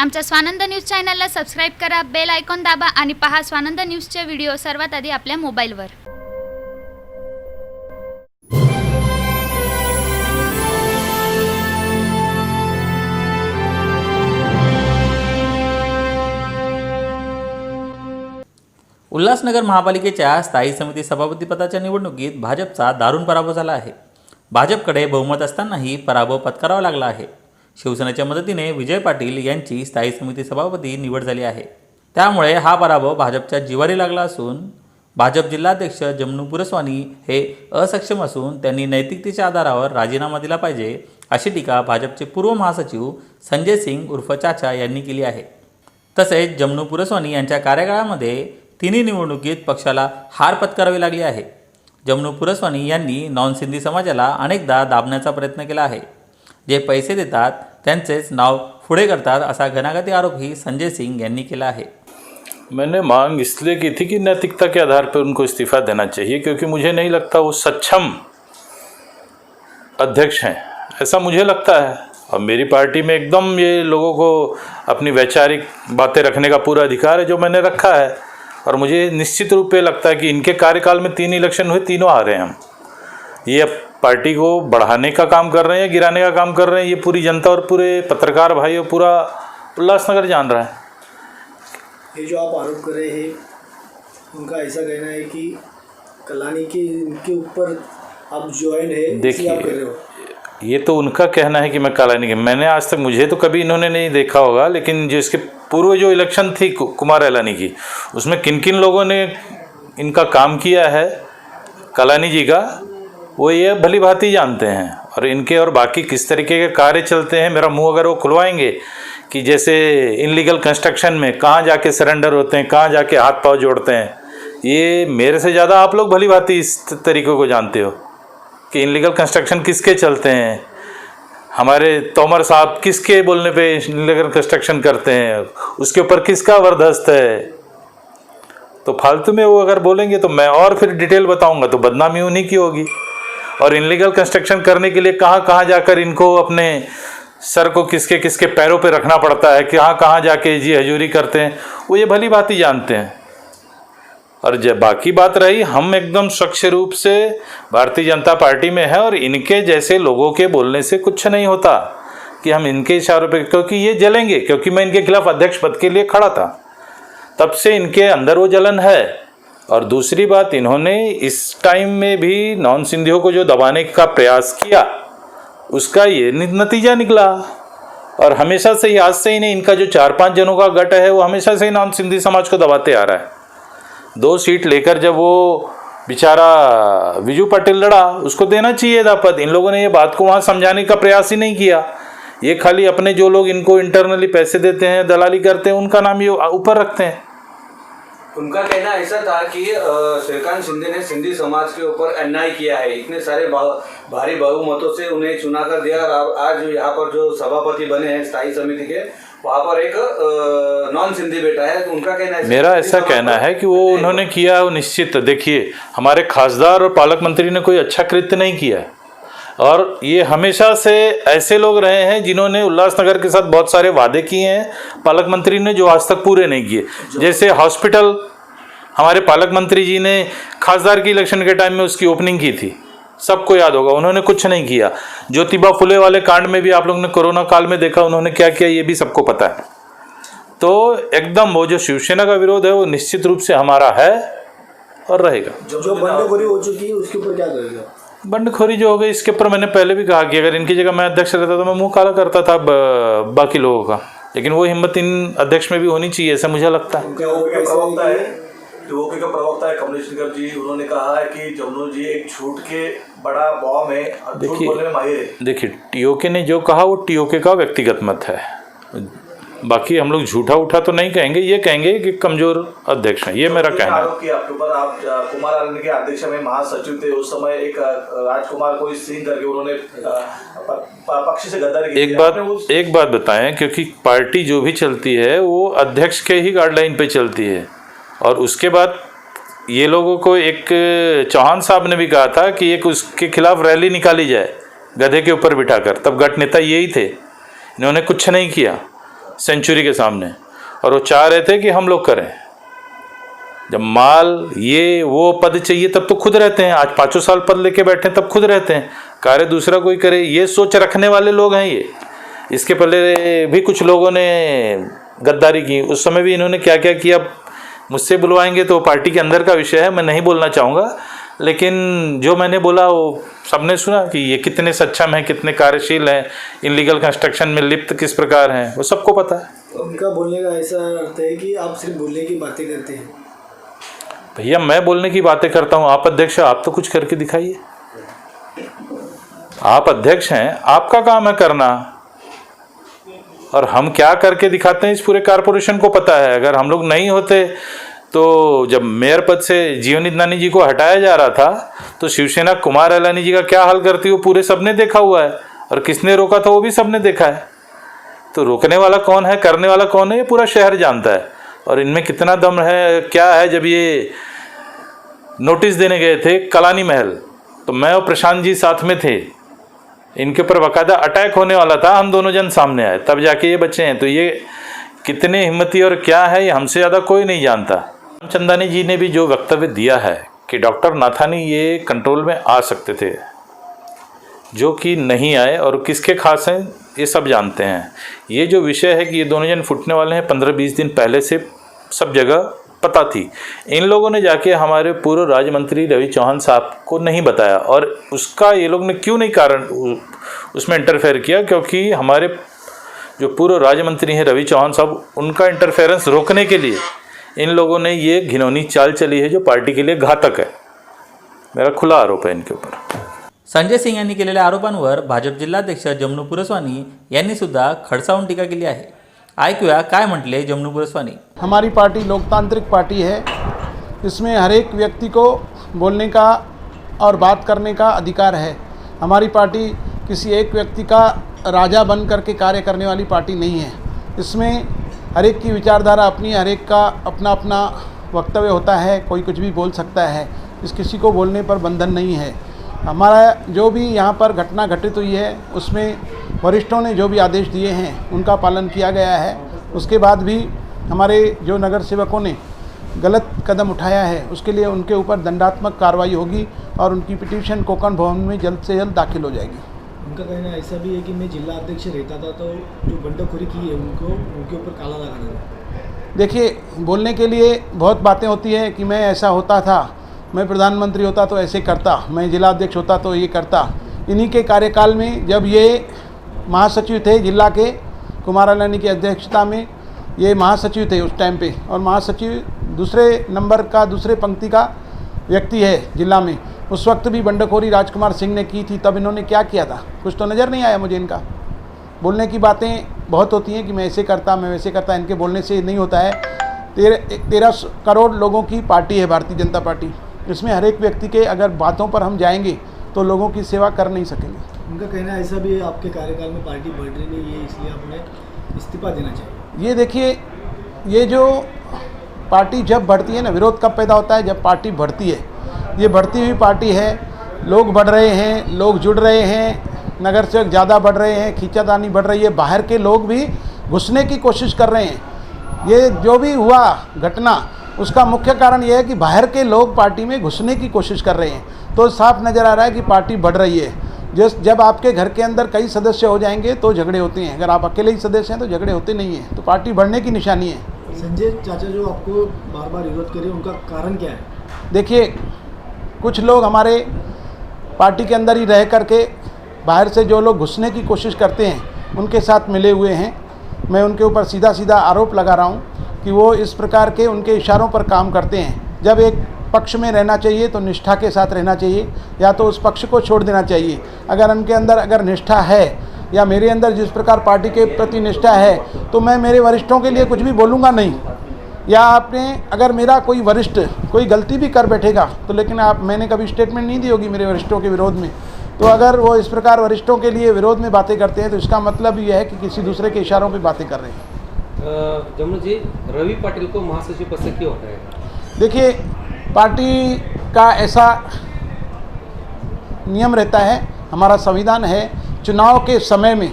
आमच्या स्वानंद न्यूज चॅनलला सबस्क्राईब करा, बेल आयकॉन दाबा आणि पहा स्वानंद न्यूजचे व्हिडिओ सर्वात आधी आपल्या मोबाईलवर। उल्हासनगर महापालिकेच्या स्थायी समिती सभापतीपदाच्या निवडणुकीत भाजपचा दारुण पराभव झाला आहे। भाजपकडे बहुमत असतानाही पराभव पत्करावा लागला आहे। शिवसेनेच्या मदतीने विजय पाटील यांची स्थायी समिती सभापती निवड झाली आहे। त्यामुळे हा पराभव भाजपच्या जिव्हारी लागला असून भाजप जिल्हाध्यक्ष जमनू पुरस्वानी हे असक्षम असून त्यांनी नैतिकतेच्या आधारावर राजीनामा दिला पाहिजे अशी टीका भाजपचे पूर्व महासचिव संजय सिंग उर्फ चाचा यांनी केली आहे। तसेच जमनू पुरस्वानी यांच्या कार्यकाळामध्ये तिन्ही निवडणुकीत पक्षाला हार पत्करावी लागली आहे। जमनू पुरस्वानी यांनी नॉन सिंधी समाजाला अनेकदा दाबण्याचा प्रयत्न केला आहे। जे पैसे देतात त्यांचेच नाव पुढे करतात असा घणाघाती आरोपही संजय सिंग यांनी केला है। मैंने मांग इसलिए की थी कि नैतिकता के आधार पर उनको इस्तीफा देना चाहिए, क्योंकि मुझे नहीं लगता वो सक्षम अध्यक्ष हैं, ऐसा मुझे लगता है। और मेरी पार्टी में एकदम ये लोगों को अपनी वैचारिक बातें रखने का पूरा अधिकार है जो मैंने रखा है। और मुझे निश्चित रूप से लगता है कि इनके कार्यकाल में 3 इलेक्शन हुए, तीनों हारे हम। ये अब पार्टी को बढ़ाने का काम कर रहे हैं या गिराने का काम कर रहे हैं, ये पूरी जनता और पूरे पत्रकार भाई और पूरा उल्लासनगर जान रहा है। ये जो आप आरोप कर रहे हैं, उनका ऐसा कहना है कि कलानी के इनके ऊपर आप ज्वाइन है, देखिए आप कर रहे हो। ये तो उनका कहना है कि मैं कलानी के, मैंने आज तक, मुझे तो कभी इन्होंने नहीं देखा होगा, लेकिन जो इसके पूर्व जो इलेक्शन थी कुमार एलानी की, उसमें किन किन लोगों ने इनका काम किया है कलानी जी का, वो ये भली भांति जानते हैं। और इनके और बाकी किस तरीके के कार्य चलते हैं, मेरा मुंह अगर वो खुलवाएंगे कि जैसे इनलीगल कंस्ट्रक्शन में कहाँ जाके सरेंडर होते हैं, कहाँ जाके हाथ पांव जोड़ते हैं, ये मेरे से ज़्यादा आप लोग भली भांति इस तरीक़ों को जानते हो कि इनलीगल कंस्ट्रक्शन किसके चलते हैं, हमारे तोमर साहब किसके बोलने पे इनलीगल कंस्ट्रक्शन करते हैं, उसके ऊपर किसका वरदस्त है। तो फालतू में वो अगर बोलेंगे तो मैं और फिर डिटेल बताऊंगा तो बदनामी उन्हीं की होगी। और इनलीगल कंस्ट्रक्शन करने के लिए कहाँ कहाँ जाकर इनको अपने सर को किसके किसके पैरों पे रखना पड़ता है, कहाँ कहाँ जाके जी हजूरी करते हैं, वो ये भली बात ही जानते हैं। और जब बाकी बात रही, हम एकदम स्वच्छ रूप से भारतीय जनता पार्टी में है और इनके जैसे लोगों के बोलने से कुछ नहीं होता कि हम इनके इशारों पे, क्योंकि ये जलेंगे, क्योंकि मैं इनके खिलाफ अध्यक्ष पद के लिए खड़ा था, तब से इनके अंदर वो जलन है। और दूसरी बात, इन्होंने इस टाइम में भी नॉन सिंधियों को जो दबाने का प्रयास किया, उसका ये नतीजा निकला। और हमेशा से ही, आज से ही नहीं, इनका जो 4-5 जनों का गट है वो हमेशा से ही नॉन सिंधी समाज को दबाते आ रहा है। 2 सीट लेकर जब वो बेचारा विजू पाटिल लड़ा, उसको देना चाहिए था पद। इन लोगों ने ये बात को वहाँ समझाने का प्रयास ही नहीं किया। ये खाली अपने जो लोग इनको इंटरनली पैसे देते हैं, दलाली करते हैं, उनका नाम ये ऊपर रखते हैं। उनका कहना ऐसा था कि श्रीकांत शिंदे ने सिंधी समाज के ऊपर अन्याय किया है, इतने सारे भारी बहुमतों से उन्हें चुना कर दिया। और आज यहाँ पर जो सभापति बने हैं स्थायी समिति के, वहाँ पर एक नॉन सिंधी बेटा है, तो उनका कहना है, मेरा ऐसा कहना है कि वो उन्होंने किया है वो निश्चित। देखिए, हमारे खासदार और पालक मंत्री ने कोई अच्छा कृत्य नहीं किया है। और ये हमेशा से ऐसे लोग रहे हैं जिन्होंने उल्लासनगर के साथ बहुत सारे वादे किए हैं पालक मंत्री ने, जो आज तक पूरे नहीं किए। जैसे हॉस्पिटल, हमारे पालक मंत्री जी ने खासदार की इलेक्शन के टाइम में उसकी ओपनिंग की थी, सबको याद होगा, उन्होंने कुछ नहीं किया। ज्योतिबा फुले वाले कांड में भी आप लोगों ने कोरोना काल में देखा उन्होंने क्या किया, ये भी सबको पता है। तो एकदम वो जो शिवसेना का विरोध है वो निश्चित रूप से हमारा है और रहेगा। जो बंडखोरी हो चुकी है उसके ऊपर क्या करेगा? बंडखोरी जो हो गई, इसके ऊपर मैंने पहले भी कहा कि अगर इनकी जगह मैं अध्यक्ष रहता तो मैं मुंह काला करता था बाकी लोगों का, लेकिन वो हिम्मत इन अध्यक्ष में भी होनी चाहिए, ऐसा मुझे लगता है। टीओके का प्रवक्ता है कमलेश निगर जी, उन्होंने कहा है कि जमनू जी एक झूठ के बड़ा बॉम्ब है, झूठ बोलने में माहिर है। देखिए, टीओके ने जो कहा वो टीओके का व्यक्तिगत मत है, बाकी हम लोग झूठा उठा तो नहीं कहेंगे, ये कहेंगे कि कमजोर अध्यक्ष हैं, ये मेरा कहना है। आपके ऊपर आप कुमार एलानी के अध्यक्ष में महासचिव थे, उस समय एक राजकुमार को सीन करके उन्होंने पक्ष से गद्दारी की। एक बात बताएं, क्योंकि पार्टी जो भी चलती है वो अध्यक्ष के ही गाइडलाइन पे चलती है। और उसके बाद ये लोगों को, एक चौहान साहब ने भी कहा था कि एक उसके खिलाफ रैली निकाली जाए गधे के ऊपर बिठाकर, तब गठ नेता यही थे, इन्होंने कुछ नहीं किया। सेंचुरी के सामने, और वो चाह रहे थे कि हम लोग करें। जब माल ये वो पद चाहिए तब तो खुद रहते हैं, आज 5 साल पद लेके बैठे तब खुद रहते हैं, कार्य दूसरा कोई करे, ये सोच रखने वाले लोग हैं ये। इसके पहले भी कुछ लोगों ने गद्दारी की, उस समय भी इन्होंने क्या क्या किया मुझसे बुलवाएंगे तो पार्टी के अंदर का विषय है, मैं नहीं बोलना चाहूँगा। लेकिन जो मैंने बोला वो सबने सुना कि ये कितने सक्षम हैं, कितने कार्यशील हैं, इनलीगल कंस्ट्रक्शन में लिप्त किस प्रकार हैं, वो सबको पता है। उनका बोलने का ऐसा अर्थ है कि आप सिर्फ बोलने की बातें करते हैं। भैया मैं बोलने की बातें करता हूँ, आप अध्यक्ष आप तो कुछ करके दिखाइए। आप अध्यक्ष हैं, आपका काम है करना, और हम क्या करके दिखाते हैं इस पूरे कारपोरेशन को पता है। अगर हम लोग नहीं होते तो जब मेयर पद से जीवन इदनानी जी को हटाया जा रहा था तो शिवसेना कुमार एलानी जी का क्या हाल करती वो पूरे सबने देखा हुआ है, और किसने रोका था वो भी सबने देखा है। तो रोकने वाला कौन है, करने वाला कौन है, ये पूरा शहर जानता है। और इनमें कितना दम है क्या है। जब ये नोटिस देने गए थे कलानी महल, तो मैं और प्रशांत जी साथ में थे, इनके ऊपर बाकायदा अटैक होने वाला था, हम दोनों जन सामने आए, तब जाके ये बचे हैं। तो ये कितने हिम्मती और क्या है ये हमसे ज़्यादा कोई नहीं जानता। रामचंदानी जी ने भी जो वक्तव्य दिया है कि डॉक्टर नाथानी ये कंट्रोल में आ सकते थे, जो कि नहीं आए, और किसके खास हैं ये सब जानते हैं। ये जो विषय है कि ये दोनों जन फुटने वाले हैं 15-20 दिन पहले से सब जगह पता थी। इन लोगों ने जाके हमारे पूर्व राज्य मंत्री रवि चौहान साहब को नहीं बताया, और उसका ये लोग ने क्यों नहीं कारण उसमें इंटरफेयर किया, क्योंकि हमारे जो पूर्व राज्य मंत्री हैं रवि चौहान साहब, उनका इंटरफेरेंस रोकने के लिए इन लोगों ने ये घिनौनी चाल चली है जो पार्टी के लिए घातक है। मेरा खुला आरोप है इनके ऊपर। संजय सिंग यांनी केलेल्या आरोपांवर भाजप जिल्हाध्यक्ष जमनू पुरस्वानी यांनी सुद्धा खडसावून टीका केली आहे। ऐकूया काय म्हटले जमनू पुरस्वानी। हमारी पार्टी लोकतांत्रिक पार्टी है, इसमें हर एक व्यक्ति को बोलने का और बात करने का अधिकार है। हमारी पार्टी किसी एक व्यक्ति का राजा बन करके कार्य करने वाली पार्टी नहीं है। इसमें हर एक की विचारधारा अपनी, हर एक का अपना अपना वक्तव्य होता है, कोई कुछ भी बोल सकता है, इस किसी को बोलने पर बंधन नहीं है। हमारा जो भी यहाँ पर घटना घटित हुई है उसमें वरिष्ठों ने जो भी आदेश दिए हैं उनका पालन किया गया है। उसके बाद भी हमारे जो नगर सेवकों ने गलत कदम उठाया है उसके लिए उनके ऊपर दंडात्मक कार्रवाई होगी और उनकी पिटीशन कोकण भवन में जल्द से जल्द दाखिल हो जाएगी। उनका कहना ऐसा भी है कि मैं जिला अध्यक्ष रहता था तो जो बंडखोरी की है उनके ऊपर काला लगाना है। देखिए, बोलने के लिए बहुत बातें होती हैं कि मैं ऐसा होता था, मैं प्रधानमंत्री होता तो ऐसे करता, मैं जिला अध्यक्ष होता तो ये करता। इन्हीं के कार्यकाल में जब ये महासचिव थे जिला के, कुमार एलानी की अध्यक्षता में ये महासचिव थे उस टाइम पे, और महासचिव दूसरे नंबर का, दूसरे पंक्ति का व्यक्ति है जिला में। उस वक्त भी बंडखोरी राजकुमार सिंह ने की थी, तब इन्होंने क्या किया था कुछ तो नज़र नहीं आया मुझे। इनका बोलने की बातें बहुत होती हैं कि मैं ऐसे करता, मैं वैसे करता, इनके बोलने से नहीं होता है। 13 करोड़ लोगों की पार्टी है भारतीय जनता पार्टी, इसमें हर एक व्यक्ति के अगर बातों पर हम जाएंगे तो लोगों की सेवा कर नहीं सकेंगे। उनका कहना ऐसा भी है आपके कार्यकाल में पार्टी बढ़ रही नहीं है, इसलिए आपने इस्तीफा देना चाहिए। ये देखिए, ये जो पार्टी जब बढ़ती है ना, विरोध कब पैदा होता है, जब पार्टी बढ़ती है। ये बढ़ती हुई पार्टी है, लोग बढ़ रहे हैं, लोग जुड़ रहे हैं, नगर सेवक ज़्यादा बढ़ रहे हैं, खींचातानी बढ़ रही है, बाहर के लोग भी घुसने की कोशिश कर रहे हैं। ये जो भी हुआ घटना, उसका मुख्य कारण ये है कि बाहर के लोग पार्टी में घुसने की कोशिश कर रहे हैं। तो साफ नज़र आ रहा है कि पार्टी बढ़ रही है। जब आपके घर के अंदर कई सदस्य हो जाएंगे तो झगड़े होते हैं, अगर आप अकेले ही सदस्य हैं तो झगड़े होते नहीं हैं। तो पार्टी बढ़ने की निशानी है। संजय चाचा जो आपको बार बार विरोध करे, उनका कारण क्या है? देखिए, कुछ लोग हमारे पार्टी के अंदर ही रह करके बाहर से जो लोग घुसने की कोशिश करते हैं उनके साथ मिले हुए हैं। मैं उनके ऊपर सीधा सीधा आरोप लगा रहा हूँ कि वो इस प्रकार के उनके इशारों पर काम करते हैं। जब एक पक्ष में रहना चाहिए तो निष्ठा के साथ रहना चाहिए, या तो उस पक्ष को छोड़ देना चाहिए। अगर उनके अंदर अगर निष्ठा है या मेरे अंदर जिस प्रकार पार्टी के प्रति निष्ठा है, तो मैं मेरे वरिष्ठों के लिए कुछ भी बोलूँगा नहीं। या आपने अगर मेरा कोई वरिष्ठ कोई गलती भी कर बैठेगा तो, लेकिन मैंने कभी स्टेटमेंट नहीं दी होगी मेरे वरिष्ठों के विरोध में। तो अगर वो इस प्रकार वरिष्ठों के लिए विरोध में बातें करते हैं तो इसका मतलब ये है कि किसी दूसरे के इशारों पे बातें कर रहे हैं। जमुना जी, रवि पाटिल को महासचिव पद से क्यों हटाया? देखिए, पार्टी का ऐसा नियम रहता है, हमारा संविधान है, चुनाव के समय में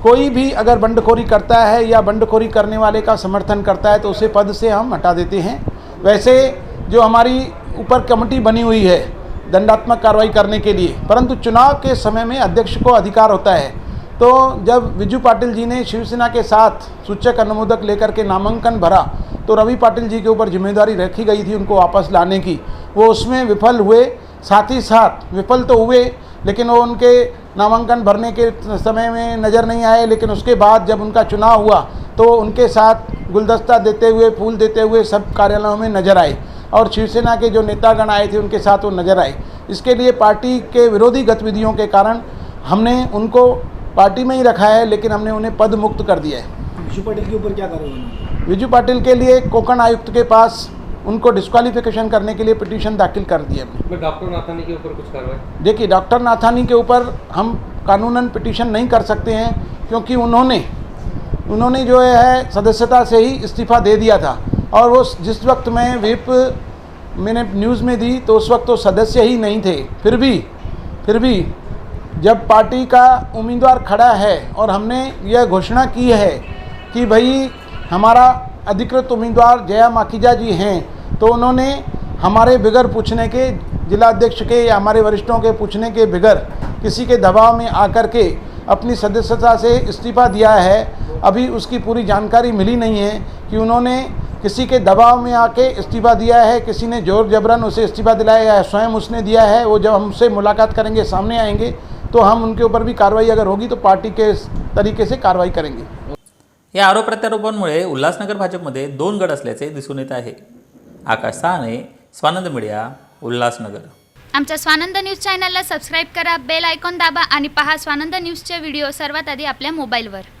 कोई भी अगर बंडखोरी करता है या बंडखोरी करने वाले का समर्थन करता है तो उसे पद से हम हटा देते हैं। वैसे जो हमारी ऊपर कमेटी बनी हुई है दंडात्मक कार्रवाई करने के लिए, परंतु चुनाव के समय में अध्यक्ष को अधिकार होता है। तो जब विजू पाटिल जी ने शिवसेना के साथ सूचक अनुमोदक लेकर के नामांकन भरा तो रवि पाटिल जी के ऊपर जिम्मेदारी रखी गई थी उनको वापस लाने की, वो उसमें विफल हुए। साथ ही साथ विफल तो हुए लेकिन वो उनके नामांकन भरने के समय में नज़र नहीं आए, लेकिन उसके बाद जब उनका चुनाव हुआ तो उनके साथ गुलदस्ता देते हुए, फूल देते हुए सब कार्यालयों में नज़र आए और शिवसेना के जो नेतागण आए थे उनके साथ वो नज़र आए। इसके लिए पार्टी के विरोधी गतिविधियों के कारण हमने उनको पार्टी में ही रखा है, लेकिन हमने उन्हें पद मुक्त कर दिया है। विजू पाटिल के ऊपर क्या कार्रवाई? विजू पाटिल के लिए कोंकण आयुक्त के पास उनको डिस्क्वालिफिकेशन करने के लिए पिटीशन दाखिल कर दिया हमने। डॉक्टर नाथानी के ऊपर कुछ कार्रवाई? देखिए, डॉक्टर नाथानी के ऊपर हम कानूनन पिटीशन नहीं कर सकते हैं क्योंकि उन्होंने जो है सदस्यता से ही इस्तीफ़ा दे दिया था और वो जिस वक्त मैं व्हिप मैंने न्यूज़ में दी तो उस वक्त तो सदस्य ही नहीं थे। फिर भी जब पार्टी का उम्मीदवार खड़ा है और हमने यह घोषणा की है कि भाई हमारा अधिकृत उम्मीदवार जया माखीजा जी हैं, तो उन्होंने हमारे बगैर पूछने के, जिला अध्यक्ष के या हमारे वरिष्ठों के पूछने के बगैर किसी के दबाव में आकर के अपनी सदस्यता से इस्तीफ़ा दिया है। अभी उसकी पूरी जानकारी मिली नहीं है कि उन्होंने किसी के दबाव में आके इस्तीफ़ा दिया है, किसी ने जोर जबरन उसे इस्तीफ़ा दिलाया या स्वयं उसने दिया है। वो जब हमसे मुलाकात करेंगे, सामने आएंगे, तो हम उनके ऊपर भी कार्रवाई अगर होगी तो पार्टी के तरीके से कार्रवाई करेंगे। या आरोप प्रत्यारोपांमुळे उल्हासनगर भाजपमध्ये 2 गट असल्याचे दिसून येत आहे. आकाश साहने, स्वानंद मीडिया, उल्हासनगर. आमच्या स्वानंद न्यूज चॅनलला सबस्क्राईब करा, बेल आयकॉन दाबा आणि पहा स्वानंद न्यूजचे व्हिडिओ सर्वात आधी आपल्या मोबाईलवर.